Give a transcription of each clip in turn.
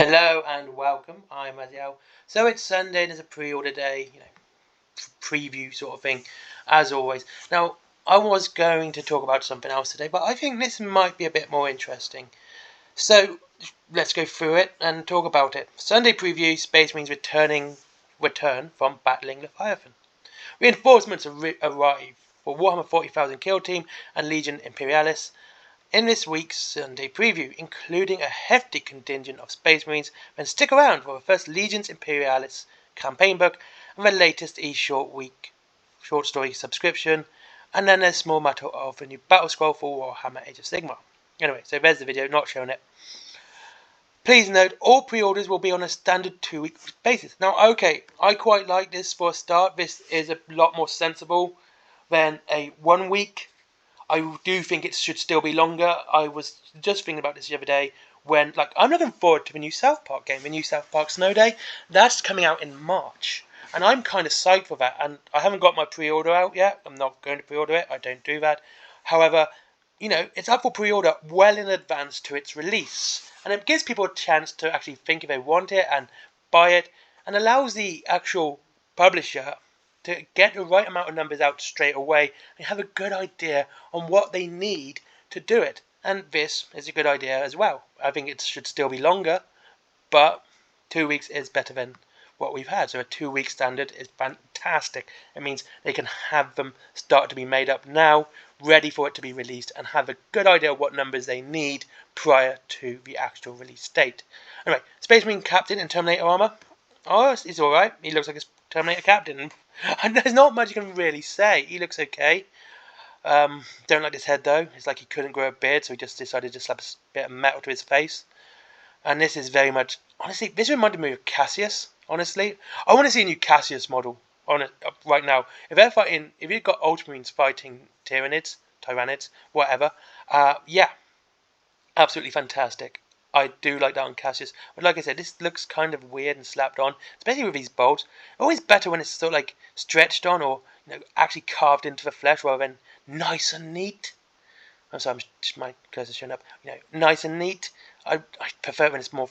Hello and welcome. I'm Aziel. So it's Sunday. There's a pre-order day, preview sort of thing, as always. Now I was going to talk about something else today, but I think this might be a bit more interesting. So let's go through it and talk about it. Sunday preview: Space Marines return from battling Leviathan. Reinforcements arrive for Warhammer 40,000 Kill Team and Legion Imperialist in this week's Sunday preview, including a hefty contingent of Space Marines. Then stick around for the first Legion's Imperialis campaign book and the latest short story subscription, and then a small matter of a new battle scroll for Warhammer Age of Sigmar. Anyway, so there's the video, not showing it. Please note, all pre-orders will be on a standard 2-week basis. Now, okay, I quite like this for a start. This is a lot more sensible than a 1 week. I do think it should still be longer. I was just thinking about this the other day when, I'm looking forward to the new South Park game, the new South Park Snow Day. That's coming out in March, and I'm kind of psyched for that. And I haven't got my pre-order out yet. I'm not going to pre-order it. I don't do that. However, it's up for pre-order well in advance to its release, and it gives people a chance to actually think if they want it and buy it, and allows the actual publisher to get the right amount of numbers out straight away and have a good idea on what they need to do it. And this is a good idea as well. I think it should still be longer, but 2 weeks is better than what we've had. So a 2-week standard is fantastic. It means they can have them start to be made up now, ready for it to be released, and have a good idea of what numbers they need prior to the actual release date. Anyway, Space Marine Captain in Terminator armor. Oh, he's alright. He looks like a Terminator Captain. And there's not much you can really say. He looks okay. Don't like his head though. It's like he couldn't grow a beard, so he just decided to slap a bit of metal to his face. And this is very much, honestly, this reminded me of Cassius. Honestly, I want to see a new Cassius model on it right now. If they're fighting, if you've got Ultramarines fighting Tyrannids, whatever, yeah, absolutely fantastic. I do like that on Cassius, but like I said, this looks kind of weird and slapped on, especially with these bolts. Always better when it's sort of like stretched on or actually carved into the flesh rather than nice and neat. I'm sorry, my cursor's showing up. Nice and neat. I prefer it when it's more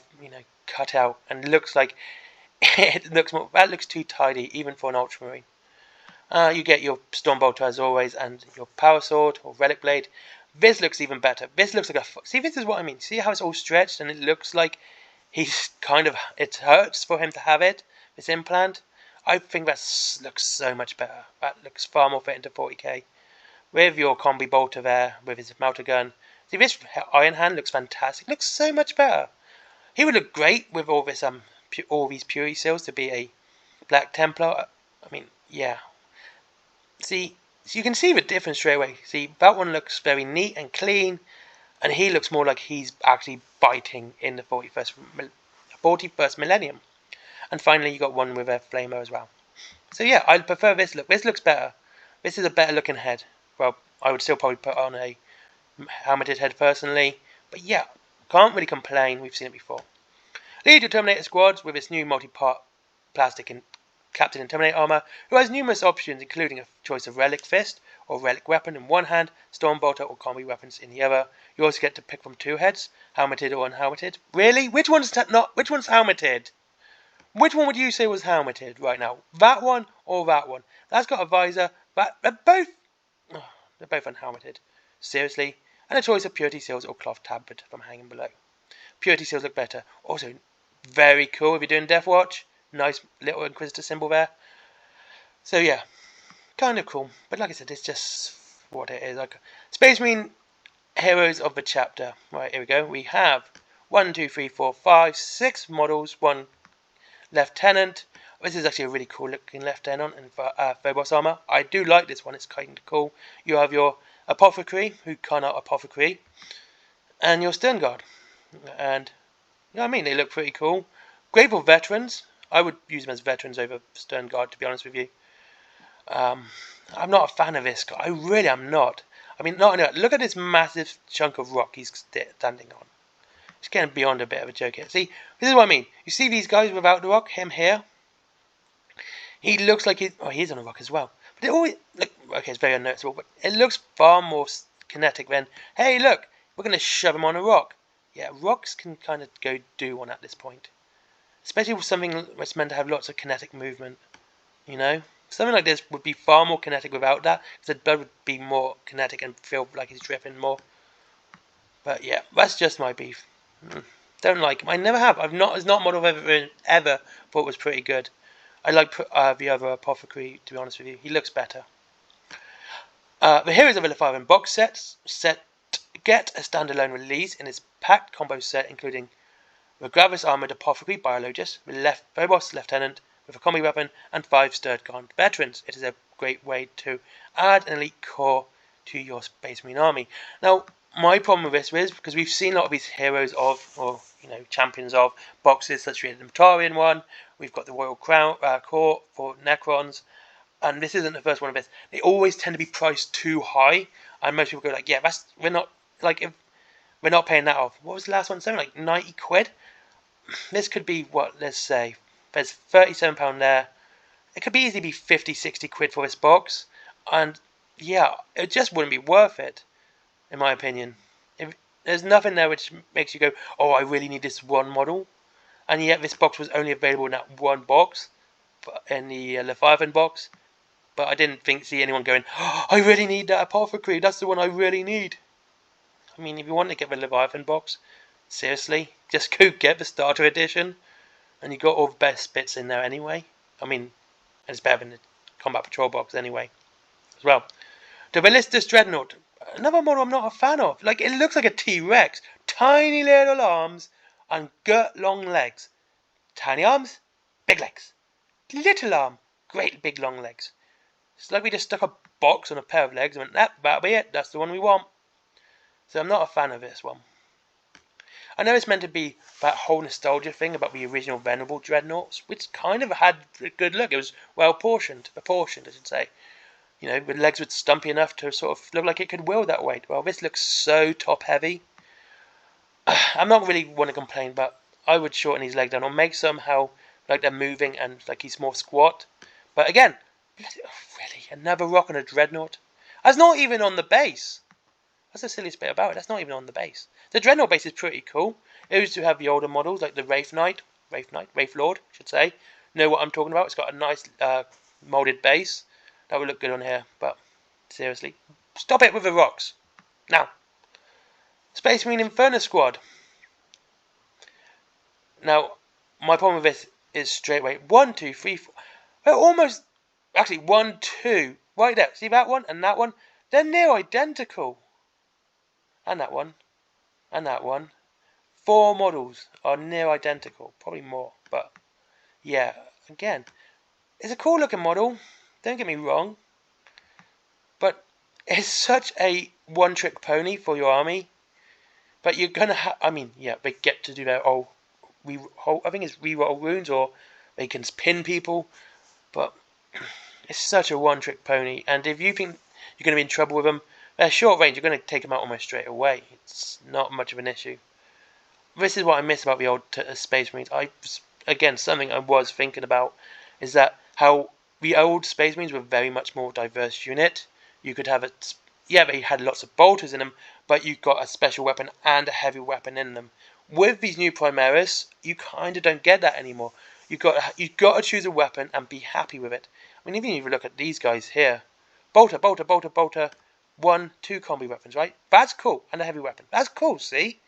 cut out and looks like it looks more. That looks too tidy even for an Ultramarine. You get your Stormbolter as always and your Power Sword or Relic Blade. This looks even better. This looks like see, this is what I mean. See how it's all stretched and it looks like he's it hurts for him to have it, this implant. I think that looks so much better. That looks far more fitting to 40k. With your Combi Bolter there, with his Melter Gun. See, this Iron Hand looks fantastic. Looks so much better. He would look great with all this all these Purity Seals to be a Black Templar. I mean, yeah. See, so you can see the difference straight away. See, that one looks very neat and clean, and he looks more like he's actually biting in the 41st millennium. And finally, you got one with a flamer as well. So yeah, I prefer this look. This looks better. This is a better looking head. Well, I would still probably put on a helmeted head personally, but yeah, can't really complain. We've seen it before. Lead your Terminator squads with its new multi-part plastic and Captain in Terminator armor, who has numerous options, including a choice of Relic Fist or Relic Weapon in one hand, Stormbolter or Combi weapons in the other. You also get to pick from 2 heads, helmeted or unhelmeted. Really? Which one's helmeted? Which one would you say was helmeted right now? That one or that one? That's got a visor. They're both unhelmeted. Seriously? And a choice of Purity Seals or Cloth Tabard from hanging below. Purity Seals look better. Also, very cool if you're doing Death Watch. Nice little Inquisitor symbol there. So yeah, kind of cool. But like I said, it's just what it is. Like Space Marine Heroes of the Chapter. Right, here we go. We have 1, 2, 3, 4, 5, 6 models. 1 Lieutenant. This is actually a really cool looking Lieutenant in Phobos armor. I do like this one. It's kind of cool. You have your Apothecary, who cannot Apothecary, and your Stern Guard. And you know what I mean? They look pretty cool. Grateful Veterans. I would use them as veterans over Stern Guard, to be honest with you. I'm not a fan of this guy. I really am not. I mean, not only that, look at this massive chunk of rock he's standing on. It's getting beyond a bit of a joke here. See, this is what I mean. You see these guys without the rock? Him here? He looks like he's on a rock as well. But it always okay, it's very unnoticeable, but it looks far more kinetic than, hey, look, we're going to shove him on a rock. yeah, rocks can kind of go do one at this point. Especially with something that's meant to have lots of kinetic movement, you know? Something like this would be far more kinetic without that, because the blood would be more kinetic and feel like he's dripping more. But yeah, that's just my beef. Don't like him. I never have. It's not a model I've ever thought was pretty good. I like the other Apothecary, to be honest with you. He looks better. The Heroes of Leviathan box set get a standalone release in its packed combo set, including the Gravis Armoured Apothecary Biologist, with Phobos Lieutenant with a combi weapon, and 5 Stirred Guard veterans. It is a great way to add an elite core to your Space Marine army. Now, my problem with this is because we've seen a lot of these heroes of, or champions of boxes, such as the Natarian one. We've got the Royal Crown Court for Necrons, and this isn't the first one of this. They always tend to be priced too high, and most people go like, "Yeah, we're not paying that off." What was the last one? Something like 90 quid. This could be what? Let's say there's £37 there. It could easily be 50, 60 quid for this box, and yeah, it just wouldn't be worth it, in my opinion. There's nothing there which makes you go, "Oh, I really need this one model," and yet this box was only available in that one box, in the Leviathan box. But I didn't see anyone going, "Oh, I really need that Apothecary. That's the one I really need." I mean, if you want to get the Leviathan box, seriously, just go get the starter edition, and you got all the best bits in there anyway. I mean, it's better than the Combat Patrol box anyway, as well. The Theist Dreadnought, another model I'm not a fan of. Like, it looks like a T-Rex. Tiny little arms and girt long legs. Tiny arms, big legs. Little arm, great big long legs. It's like we just stuck a box on a pair of legs and went, that'll be it. That's the one we want. So I'm not a fan of this one. I know it's meant to be that whole nostalgia thing about the original Venerable Dreadnoughts, which kind of had a good look. It was well apportioned, I should say. The legs were stumpy enough to sort of look like it could wield that weight. Well, this looks so top heavy. I'm not really want to complain, but I would shorten his leg down or make somehow like they're moving and like he's more squat. But again, really, another rock on a Dreadnought? That's not even on the base. That's the silliest bit about it. That's not even on the base. The Dreadnought base is pretty cool. It used to have the older models like the Wraith Lord, I should say. Know what I'm talking about? It's got a nice molded base. That would look good on here, but seriously, stop it with the rocks. Now, Space Marine Inferno Squad. Now, my problem with this is straight away 1, 2, 3, 4. They're almost, actually 1, 2, right there. See that one and that one? They're near identical. And that one, and that one. 4 models are near identical, probably more, but yeah, again, it's a cool looking model. Don't get me wrong, but it's such a one-trick pony for your army. But you're gonna they get to do their I think it's reroll wounds, or they can pin people. But it's such a one-trick pony, and if you think you're gonna be in trouble with them, they're short range. You're gonna take them out almost straight away. It's not much of an issue. This is what I miss about the old Space Marines. Something I was thinking about is that how the old Space Marines were very much more diverse unit. You could have they had lots of bolters in them, but you got a special weapon and a heavy weapon in them. With these new Primaris, you kind of don't get that anymore. You've got to choose a weapon and be happy with it. I mean, even if you look at these guys here, bolter, 1, 2 combi weapons, right? That's cool, and a heavy weapon. That's cool. See,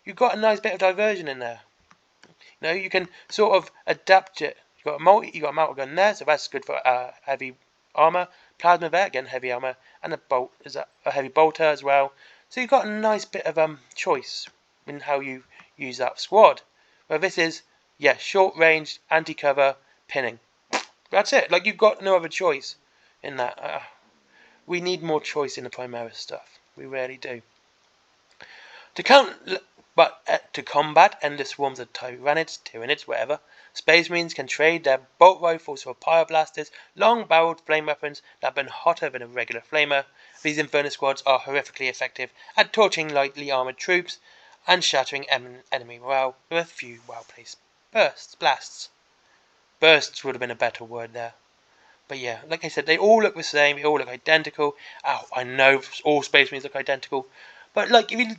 you've got a nice bit of diversion in there. You can sort of adapt it. You got a multi gun there, so that's good for heavy armor. Plasma there, again heavy armor, and a heavy bolter as well. So you've got a nice bit of choice in how you use that squad. Where this is, short range, anti-cover, pinning. That's it. Like, you've got no other choice in that. We need more choice in the Primaris stuff. We really do. To combat endless swarms of Tyranids, whatever, Space Marines can trade their bolt rifles for pyroblasters, long-barreled flame weapons that burn hotter than a regular flamer. These Inferno Squads are horrifically effective at torching lightly armoured troops and shattering enemy morale with a few well-placed blasts. Bursts would have been a better word there. But yeah, like I said, they all look the same, they all look identical. Oh, I know all Space Marines look identical, But like, if you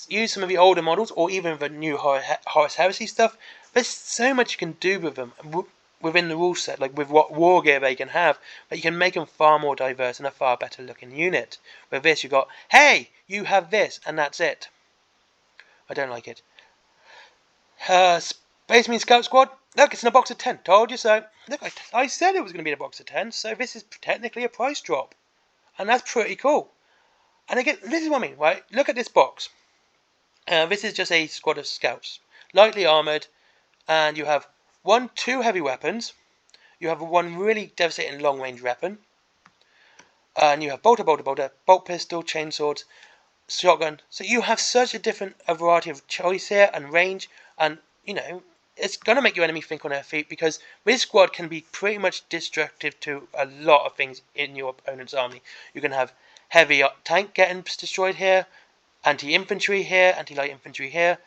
use some of the older models, or even the new Horus Heresy stuff, there's so much you can do with them within the rule set, like with what war gear they can have, that you can make them far more diverse and a far better looking unit. With this, you got, hey, you have this, and that's it. I don't like it. Space Marine Scout Squad. Look, it's in a box of 10. Told you so. Look, I said it was going to be in a box of 10, so this is technically a price drop. And that's pretty cool. And again, this is what I mean, right? Look at this box. This is just a squad of scouts. Lightly armoured, and you have 2 heavy weapons. You have one really devastating long-range weapon. And you have bolter, bolt pistol, chainswords, shotgun. So you have such a variety of choice here and range, and you know it's gonna make your enemy think on their feet, because this squad can be pretty much destructive to a lot of things in your opponent's army. You can have heavy tank getting destroyed here, anti-infantry here, anti-light infantry here,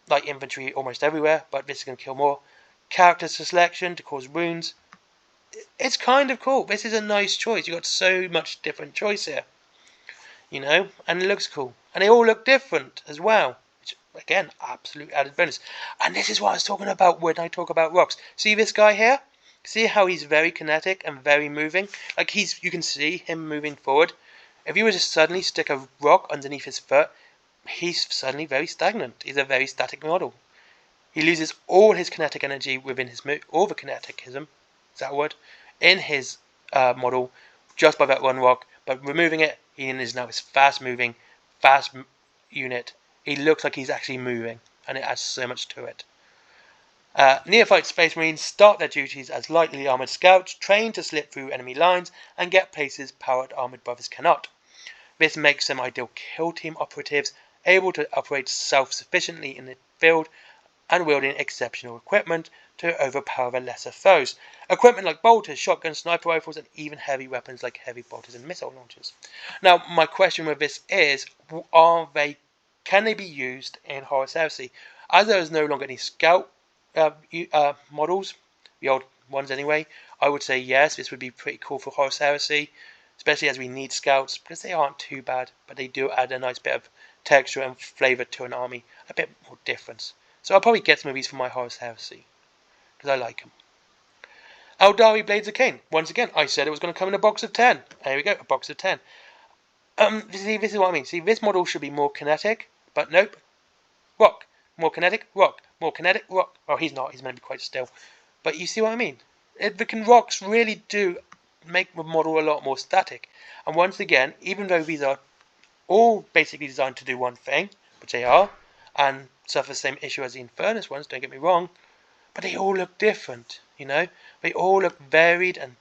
light infantry almost everywhere, but this is gonna kill more. Character selection to cause wounds. It's kind of cool. This is a nice choice. You got so much different choice here. You know, and it looks cool. And they all look different as well. Which, again, absolute added bonus. And this is what I was talking about when I talk about rocks. See this guy here? See how he's very kinetic and very moving? Like, you can see him moving forward. If you were to suddenly stick a rock underneath his foot, he's suddenly very stagnant. He's a very static model. He loses all his kinetic energy within his all the kineticism, is that a word? In his model, just by that one rock. But removing it, he is now this fast-moving, fast unit. He looks like he's actually moving, and it adds so much to it. Neophyte Space Marines start their duties as lightly armoured scouts, trained to slip through enemy lines and get places powered armoured brothers cannot. This makes them ideal kill team operatives, able to operate self-sufficiently in the field and wielding exceptional equipment to overpower the lesser foes. Equipment like bolters, shotguns, sniper rifles, and even heavy weapons like heavy bolters and missile launchers. Now, my question with this is, can they be used in Horus Heresy? As there is no longer any scout models, the old ones anyway, I would say yes, this would be pretty cool for Horus Heresy, especially as we need scouts, because they aren't too bad, but they do add a nice bit of texture and flavour to an army, a bit more difference. So I'll probably get some of these for my Horus Heresy, because I like them. Eldari Blades of Kane. Once again, I said it was going to come in a box of 10. There we go, a box of 10. See, this is what I mean. See, this model should be more kinetic, but nope. Rock. More kinetic, rock. More kinetic, rock. Oh, he's not. He's meant to be quite still. But you see what I mean? The rocks really do make the model a lot more static. And once again, even though these are all basically designed to do one thing, which they are, and suffer the same issue as the Infernus ones, don't get me wrong, but they all look different, you know? They all look varied, and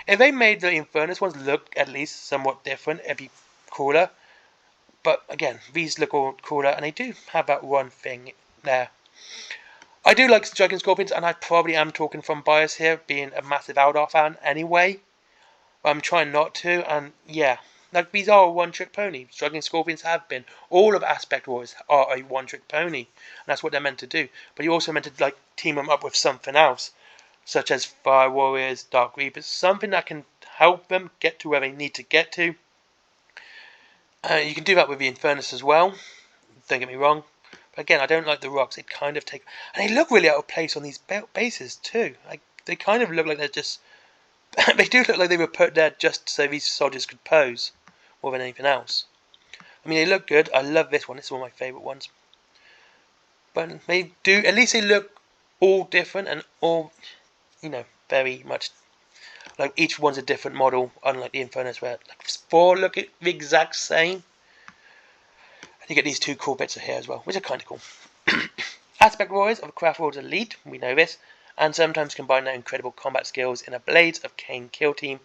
if they made the Infernus ones look at least somewhat different, it'd be cooler. But again, these look all cooler, and they do have that one thing there. I do like Dragon Scorpions, and I probably am talking from bias here, being a massive Eldar fan anyway. I'm trying not to, and yeah. Like, these are a one-trick pony. Dragon Scorpions have been. All of Aspect Wars are a one-trick pony. And that's what they're meant to do. But you're also meant to, like, team them up with something else. Such as Fire Warriors, Dark Reapers. Something that can help them get to where they need to get to. You can do that with the Infernus as well. Don't get me wrong. But again, I don't like the rocks. They kind of take... And they look really out of place on these bases too. Like, they kind of look like they're just... they do look like they were put there just so these soldiers could pose, more than anything else. I mean, they look good. I love this one. This is one of my favourite ones. But they do, at least they look all different and all, you know, very much, like each one's a different model, unlike the Infernus where like 4 look the exact same. And you get these 2 cool bits here as well, which are kind of cool. Aspect Warriors of Craft World's Elite, we know this, and sometimes combine their incredible combat skills in a Blades of Kane kill team.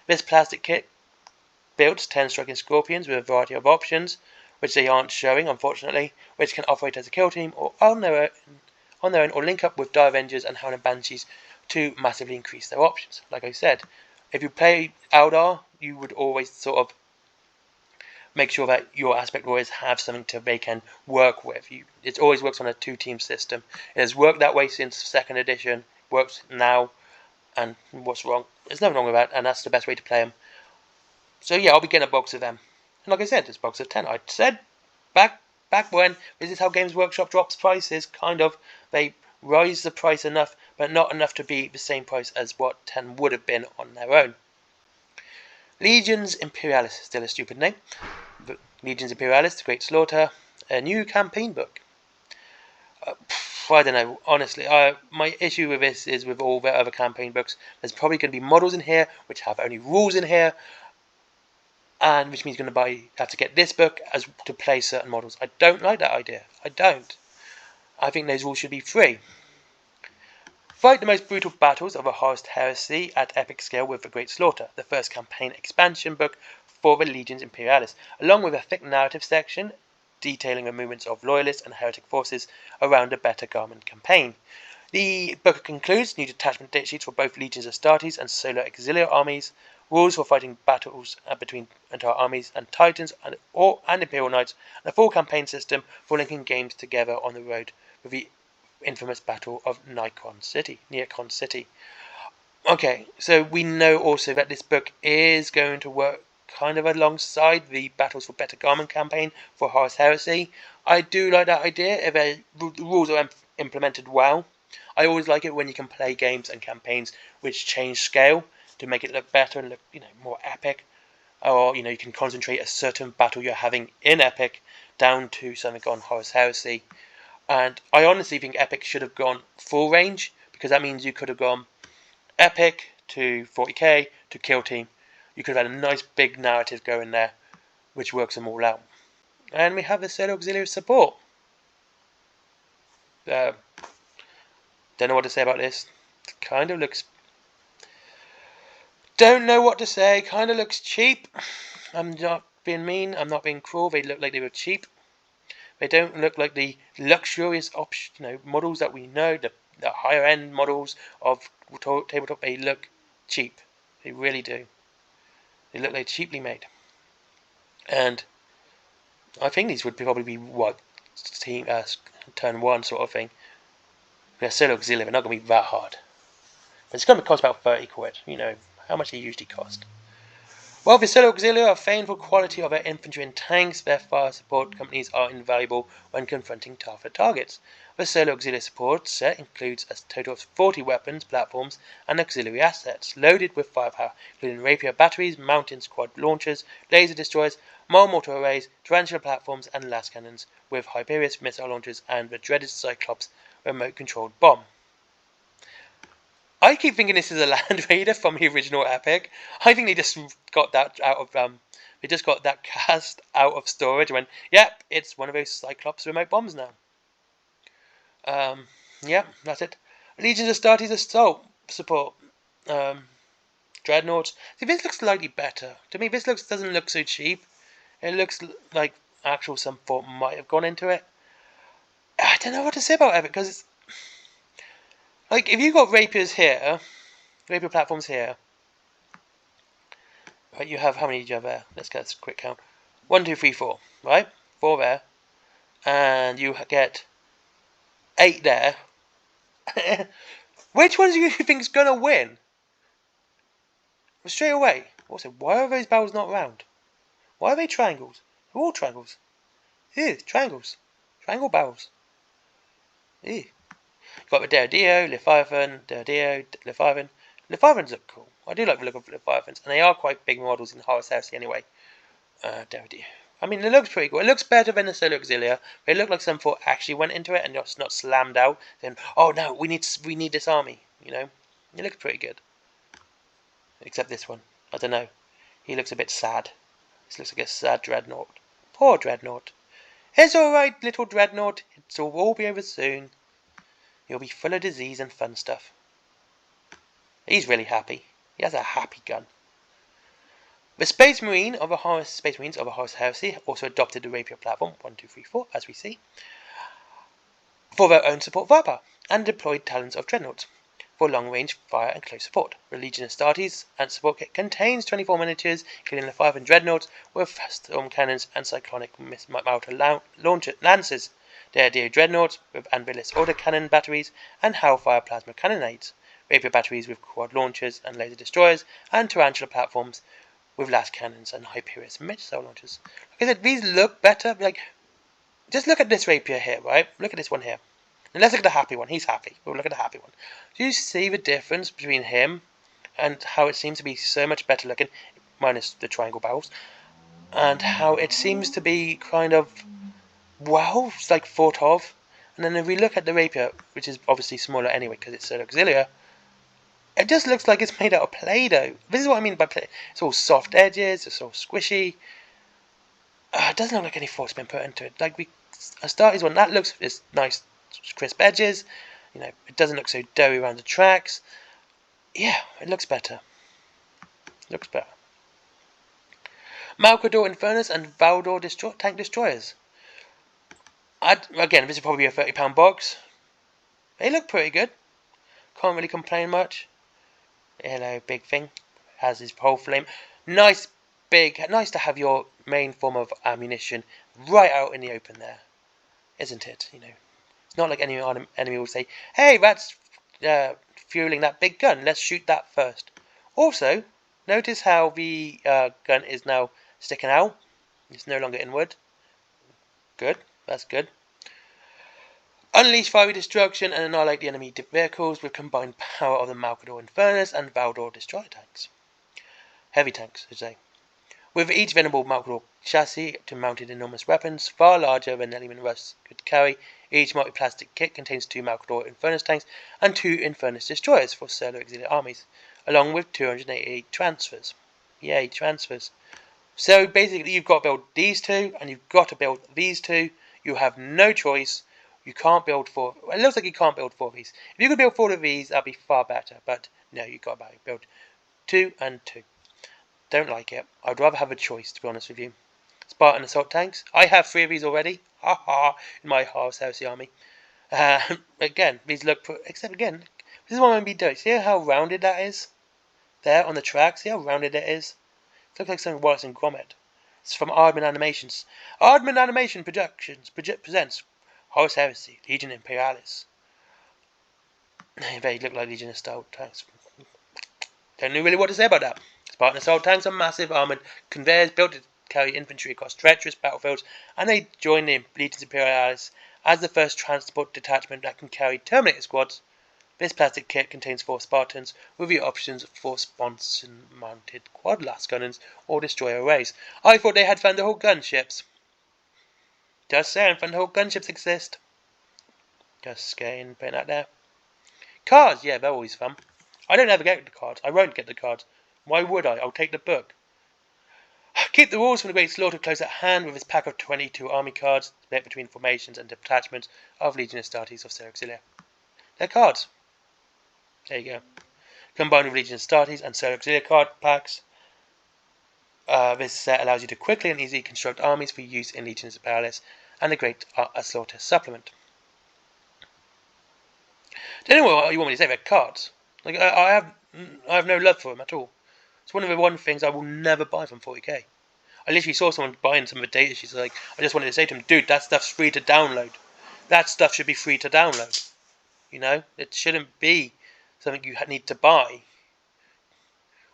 This plastic kit builds 10 striking scorpions with a variety of options, which they aren't showing unfortunately, which can operate as a kill team or on their own or link up with Dire Avengers and Howling Banshees to massively increase their options. Like I said, if you play Eldar, you would always sort of make sure that your Aspect Warriors have something they can work with. It always works on a 2-team system. It has worked that way since 2nd edition, works now, and what's wrong? There's nothing wrong with that, and that's the best way to play them. So yeah, I'll be getting a box of them. like I said, it's box of 10. I said back when, this is how Games Workshop drops prices, kind of. They raise the price enough, but not enough to be the same price as what 10 would have been on their own. Legions Imperialist, still a stupid name. But Legions Imperialist, The Great Slaughter, a new campaign book. I don't know, honestly, my issue with this is with all the other campaign books. There's probably going to be models in here which have only rules in here, and which means you're going to have to get this book as to play certain models. I don't like that idea. I don't. I think those rules should be free. Fight the most brutal battles of a Horus Heresy at epic scale with The Great Slaughter, the first campaign expansion book for the Legions Imperialis, along with a thick narrative section detailing the movements of loyalist and heretic forces around a better garment campaign. The book concludes new detachment date sheets for both Legions Astartes and Solar Auxiliary armies, rules for fighting battles between entire armies and Titans and Imperial Knights, and a full campaign system for linking games together on the road with the infamous battle of Neocon City. Okay, so we know also that this book is going to work kind of alongside the Battles for Better Garment campaign for Horus Heresy. I do like that idea if the rules are implemented well. I always like it when you can play games and campaigns which change scale to make it look better and look, more epic. Or, you can concentrate a certain battle you're having in Epic down to something on Horus Heresy. And I honestly think Epic should have gone full range, because that means you could have gone Epic to 40k to Kill Team. You could have had a nice big narrative going there, which works them all out. And we have the Solar Auxiliary support. Don't know what to say about this. Kind of looks... Don't know what to say. Kind of looks cheap. I'm not being mean. I'm not being cruel. They look like they were cheap. They don't look like the luxurious models that we know, the higher end models of tabletop. They look cheap. They really do. They look like cheaply made. And I think these would probably be turn 1 sort of thing. They're Solar Auxiliary, they're not going to be that hard. But it's going to cost about 30 quid. How much they usually cost. While the Solar Auxiliary are famed for quality of their infantry and tanks, their fire support companies are invaluable when confronting tougher targets. The Solar Auxiliary support set includes a total of 40 weapons, platforms, and auxiliary assets, loaded with firepower, including rapier batteries, mountain squad launchers, laser destroyers, mortar arrays, tarantula platforms, and las cannons, with Hyperius missile launchers and the dreaded Cyclops remote-controlled bomb. I keep thinking this is a Land Raider from the original Epic. I think they just got that out of they just got that cast out of storage and went, yep, it's one of those Cyclops remote bombs now. Yeah, that's it. Legions Astartes assault support. Dreadnought. See, this looks slightly better. To me, this doesn't look so cheap. It looks like actual some thought might have gone into it. I don't know what to say about Epic, because like, if you got rapiers here, rapier platforms here, right, you have, how many do you have there? Let's get a quick count. 1, 2, 3, 4, right? 4 there. And you get 8 there. Which ones do you think is going to win? Well, straight away. Also, why are those barrels not round? Why are they triangles? They're all triangles. Ew, triangles. Triangle barrels. Ew. You've got the Deodeo, Leviathan, Leviathan. Leviathans look cool. I do like the look of Leviathans, and they are quite big models in Horus Heresy anyway. Deodeo. I mean, it looks pretty cool. It looks better than the Solar Auxiliary. They look like some thought actually went into it and just not slammed out. Then, oh no, we need this army. It looks pretty good. Except this one. I don't know. He looks a bit sad. This looks like a sad Dreadnought. Poor Dreadnought. It's alright, little Dreadnought. It'll all be over soon. You'll be full of disease and fun stuff. He's really happy. He has a happy gun. The Space Marines of the Horus Heresy also adopted the Rapier platform 1, 2, 3, 4, as we see, for their own support firepower, and deployed talons of Dreadnoughts for long-range fire and close support. The Legion Astartes and support kit contains 24 miniatures, including the 5 Dreadnoughts with storm cannons and cyclonic mortar lances. Deodeo Dreadnoughts with Anvilus autocannon batteries and Hellfire plasma cannonades, Rapier batteries with quad launchers and laser destroyers, and Tarantula platforms with last cannons and Hyperius missile launchers. Like I said, these look better. Like, just look at this rapier here, right? Look at this one here. And let's look at the happy one. He's happy. We'll look at the happy one. Do you see the difference between him and how it seems to be so much better looking, minus the triangle barrels, and how it seems to be kind of, wow, it's like thought of. And then if we look at the rapier, which is obviously smaller anyway because it's an auxilia, it just looks like it's made out of Play-Doh. This is what I mean by Play-Doh. It's all soft edges, it's all squishy. It doesn't look like any thought's been put into it. Like Astartes one, that looks, it's nice, crisp edges. You know, it doesn't look so doughy around the tracks. Yeah, it looks better. Looks better. Malador Infernus and Valdor tank destroyers. Again, this is probably a £30 box. They look pretty good. Can't really complain much. Hello, big thing. Has his whole flame. Nice, big. Nice to have your main form of ammunition right out in the open there, isn't it? You know, it's not like any enemy will say, "Hey, that's fueling that big gun. Let's shoot that first." Also, notice how the gun is now sticking out. It's no longer inward. Good. That's good. Unleash fiery destruction and annihilate the enemy vehicles with combined power of the Malador Infernus and Valdor destroyer tanks. Heavy tanks, I should say. With each venerable Malador chassis to mounted enormous weapons, far larger than Element Russ could carry, each multi-plastic kit contains 2 Malador Infernus tanks and 2 Infernus destroyers for Solar Auxiliary armies, along with 288 transfers. Yay, transfers. So basically you've got to build these 2 and you've got to build these 2. You have no choice. You can't build 4. Well, it looks like you can't build 4 of these. If you could build 4 of these, that'd be far better. But no, you've got to build 2 and 2. Don't like it. I'd rather have a choice, to be honest with you. Spartan assault tanks. I have 3 of these already. Ha ha! In my Horus Heresy army. Again, these look. Except again, this is what I'm going to be doing. See how rounded that is? There on the track. See how rounded it is? It looks like something Wallace and Gromit. It's from Aardman Animations. Aardman Animation Productions presents Horus Heresy, Legion Imperialis. They look like Legion style tanks. Don't know really what to say about that. Spartan assault tanks are massive armoured conveyors built to carry infantry across treacherous battlefields, and they join the Legion Imperialis as the first transport detachment that can carry Terminator squads. This plastic kit contains 4 Spartans, with the options for sponson-mounted quad las cannons or destroyer arrays. I thought they had Thunderhawk gunships. Just saying, Thunderhawk gunships exist. Just getting putting that there. Cards, yeah, they're always fun. I don't ever get the cards. I won't get the cards. Why would I? I'll take the book. Keep the rules from the Great Slaughter close at hand with his pack of 22 army cards, split between formations and detachments of Legion Astartes of Solar Auxilia. They're cards. There you go. Combined with Legion Astartes and Solar Auxilia card packs, this set allows you to quickly and easily construct armies for use in Legion Imperialis and the Great Slaughter supplement. Don't know what you want me to say about cards. Like I have no love for them at all. It's one of the one things I will never buy from 40k. I literally saw someone buying some of the data sheets. Like, I just wanted to say to him, dude, that stuff's free to download. That stuff should be free to download. You know, it shouldn't be something you need to buy.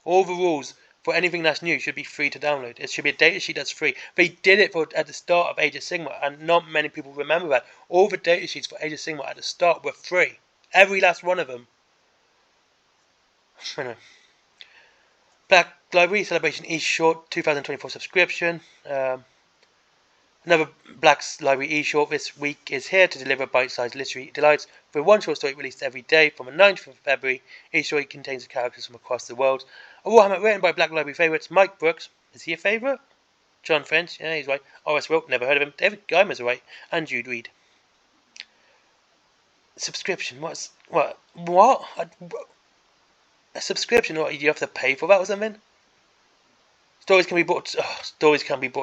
All the rules for anything that's new should be free to download. It should be a data sheet that's free. They did it at the start of Age of Sigmar, and not many people remember that. All the data sheets for Age of Sigmar at the start were free. Every last one of them. Anyway. Black Library Celebration eShort 2024 subscription. Another Black Library eShort this week is here to deliver bite-sized literary delights with one short story released every day from the 9th of February. Each story contains characters from across the world. A Warhammer written by Black Library favourites Mike Brooks. Is he a favourite? John French, yeah, he's right. R.S. Wilk, never heard of him. David Guymer's right. And Jude Reed. Subscription, what? A subscription? What, you have to pay for that or something? Stories can be bought.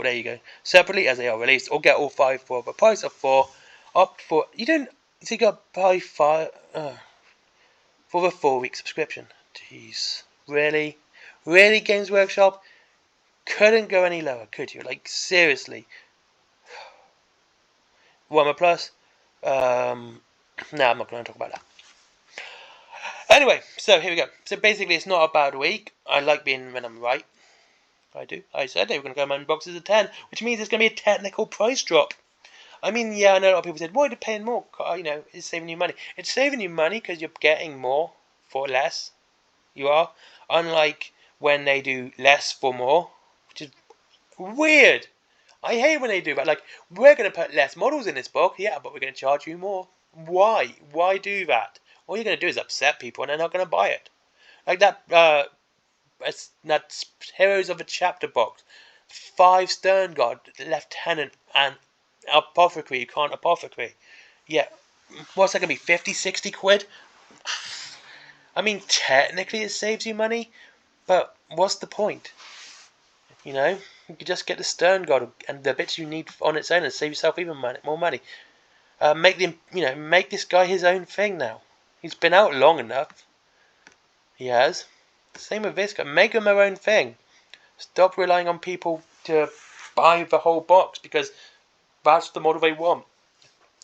There you go. Separately as they are released, or get all 5 for the price of 4. Opt for you don't. So you got to buy 5 for the 4-week subscription. Jeez, really, Games Workshop couldn't go any lower, could you? Like seriously. Warhammer Plus. No, I'm not going to talk about that. Anyway, so here we go. So basically, it's not a bad week. I like being when I'm right. I do. I said they were going to come in boxes of 10, which means it's going to be a technical price drop. I mean, yeah, I know a lot of people said, why are you paying more? You know, it's saving you money. It's saving you money because you're getting more for less. You are. Unlike when they do less for more, which is weird. I hate when they do that. Like, we're going to put less models in this book, yeah, but we're going to charge you more. Why? Why do that? All you're going to do is upset people and they're not going to buy it. Like that Heroes of a Chapter box. 5 Stern Guard, Lieutenant, and Apothecary. You can't Apothecary. Yeah. What's that going to be? 50, 60 quid? I mean, technically it saves you money, but what's the point? You know? You could just get the Stern Guard and the bits you need on its own and save yourself even more money. Make this guy his own thing now. He's been out long enough. He has. Same with this guy. Make him their own thing. Stop relying on people to buy the whole box because that's the model they want.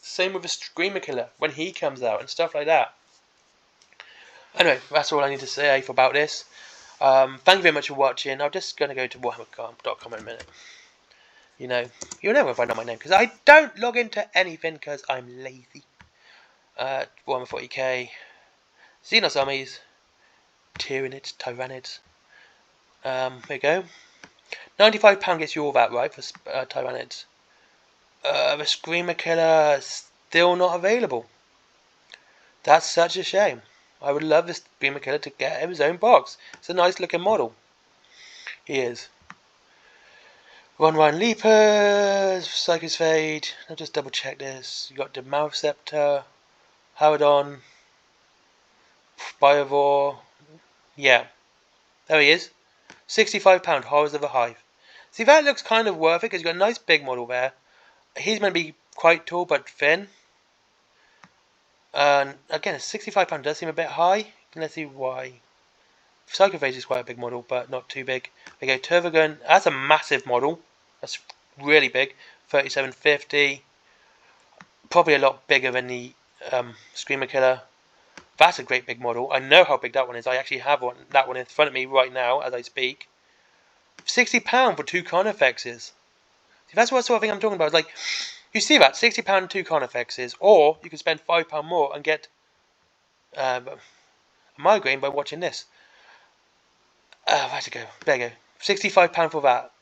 Same with the Screamer Killer when he comes out and stuff like that. Anyway, that's all I need to say about this. Thank you very much for watching. I'm just going to go to warhammer.com in a minute. You know, you'll never find out my name because I don't log into anything because I'm lazy. Warhammer 40k, Xenos armies, Tyranids. There you go. £95 gets you all that right for Tyranids. The Screamer Killer is still not available. That's such a shame. I would love this Screamer Killer to get his own box. It's a nice looking model. He is. Run Leapers, Psycho's Fade. I'll just double check this. You got the Mouthceptor, Howardon, Biovore. Yeah. There he is. £65, Horrors of the Hive. See, that looks kind of worth it because you've got a nice big model there. He's going to be quite tall but thin. And again, £65 does seem a bit high. Let's see why. Psychophage is quite a big model, but not too big. They go Turvagun. That's a massive model. That's really big. 3750. Probably a lot bigger than the Screamer Killer. That's a great big model. I know how big that one is. I actually have that one in front of me right now as I speak. £60 for 2 Carnifexes. See, that's what sort of thing I'm talking about. It's like, you see that, £60 2 Carnifexes, or you can spend £5 more and get a migraine by watching this. Where'd it go? There you go. £65 for that.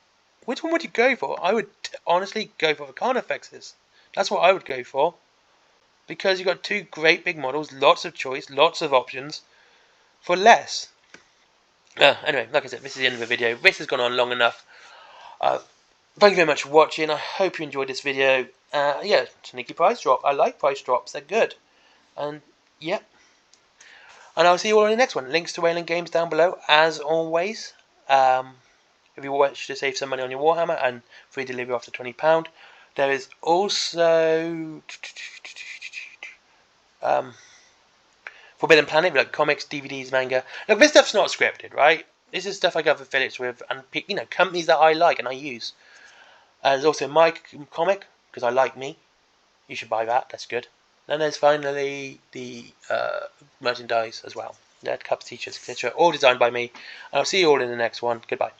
Which one would you go for? I would honestly go for the Carnifexes. That's what I would go for. Because you've got 2 great big models, lots of choice, lots of options, for less. Anyway, like I said, this is the end of the video. This has gone on long enough. Thank you very much for watching. I hope you enjoyed this video. Yeah, sneaky price drop. I like price drops. They're good. And, yeah. And I'll see you all in the next one. Links to Wayland Games down below, as always. If you wish to save some money on your Warhammer and free delivery after £20. There is also Forbidden Planet, like comics, DVDs, manga. Look, this stuff's not scripted, right? This is stuff I got affiliates with and, you know, companies that I like and I use. There's also my comic, because I like me. You should buy that, that's good. Then there's finally the merchandise as well. Cups, t-shirts, etc. All designed by me. And I'll see you all in the next one. Goodbye.